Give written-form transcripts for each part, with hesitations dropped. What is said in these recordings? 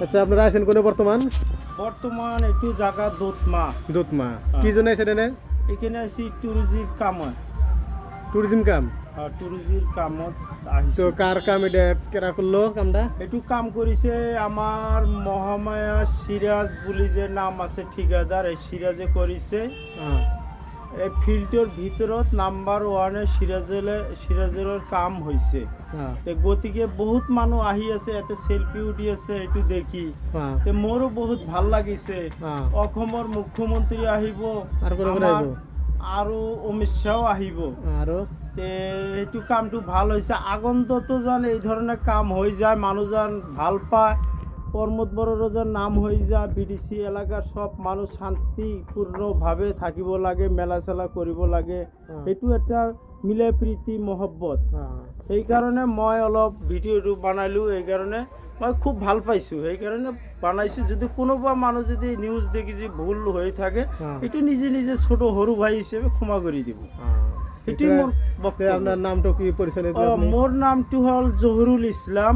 আচ্ছা আপনারা আছেন কোনে বর্তমান বর্তমান একটু জায়গা দুধমা কি জন্য আছেন এনে এখানে আছি ট্যুরিজিম কাম ট্যুরিজম কাম ট্যুরিজিম কামত তো কার কাম এটা কেরা করলো কামটা একটু কাম করিছে আমার মহামায়া সিরাজ বলি যে নাম আছে ঠিকাদার এই সিরাজে করিছে এই ফিল্ডের ভিতৰত নাম্বার 1 সিরাজের কাম হইছে গতিকে বহুত মানুষ আহি আছে এতে সেলফি উঠি আছে এটু দেখি তে মোরও বহুত ভাল লাগিছে অসমৰ মুখ্যমন্ত্ৰী আহিব আৰু অমিত শাহ আহিব আৰু তে এটু কামটো ভাল হইছে আগন্তত যেন এই ধরনের কাম হয়ে যায় মানুষজন ভাল পায় প্রমোদ বড়োর নাম হয়ে যায় বিডিসি এলাকার সব মানুষ শান্তিপূর্ণভাবে থাকিব লাগে মেলা চেলা কৰিব লাগে এইটো একটা মিলে প্রীতি মহব্বত এই কারণে মই অলপ ভিডিওটো বানাইলো এই কারণে মই খুব ভাল পাইছো এই কারণে বানাইছো যদি কোনোবা মানুষ যদি নিউজ দেখি যে ভুল হয়ে থাকে এটু নিজে নিজে ছোট সৰু ভাই হিসেবে ক্ষমা করে দিব এটাই মোর বক্তব্য আপনার নামটো কি পরিচয় দিবেন মোর নামটো হল জহুরুল ইসলাম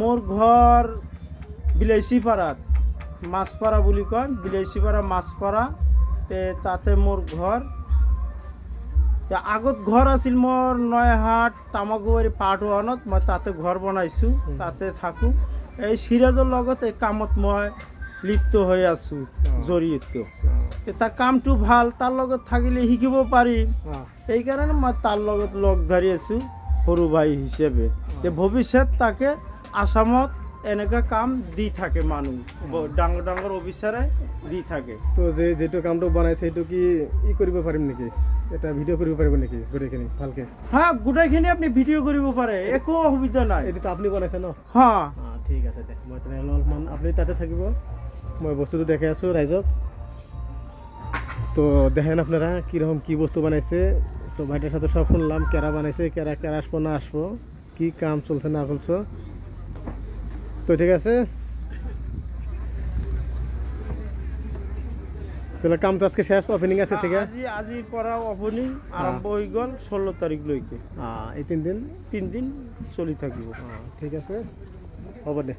মোর ঘর বিলাইছিপাড়াত মাছপাড়া বুলি কয় বিলাইছিপাড়া মাছপাড়া তে তাতে মোর ঘর আগত ঘর আছিল মোর নয়হাট তামাগুবাৰী পাৰ্ট 1ত মই তাতে ঘৰ বনাইছো তাতে থাকো এই সিৰাজৰ লগত এই কামত মই লিপ্ত হৈ আছো জড়িত তার কামটো ভাল তার লগত থাকিলে শিকিব পারি এই কারণে মই তার লগত লগ ধরি আছো সৰু ভাই হিসেবে যে ভবিষ্যৎ তাকে আসামত এনেকা কাম দি থাকে মানুষ ডাঙর ডাঙর অফিসারে দি থাকে তো যেটো কামটো বনাইছে সেইটো কি ই কৰিব পাৰিম নেকি এটা ভিডিও কৰিব পাৰিব নেকি গোটেইখিনি ভালকে হ্যাঁ গোটেইখিনি আপনি ভিডিও কৰিব পাৰে একো অসুবিধা নাই এটো তো আপনি বনাইছে ন হ্যাঁ ঠিক আছে দে মই তেনেহ'লে অলপমান আপনি তাতে থাকিব মই বস্তুটো দেখাই আছো রাইজক তো দেখেন আপনারা কীরকম কী বস্তু বানাইছে তো ভাইটার সাথে সব শুনলাম কেরা বানাইছে কেরা কেরা আসবো না আসবো কী কাম চলছে না চলছে তো ঠিক আছে তাহলে কাম তো আজকে শেষ ওপেনিং আছে ঠিক আছে আজিৰ পৰা ওপেনিং আৰম্ভ হৈ গ'ল 16 তাৰিখলৈকে এই 3 দিন চলি থাকিব ঠিক আছে হ'ব দে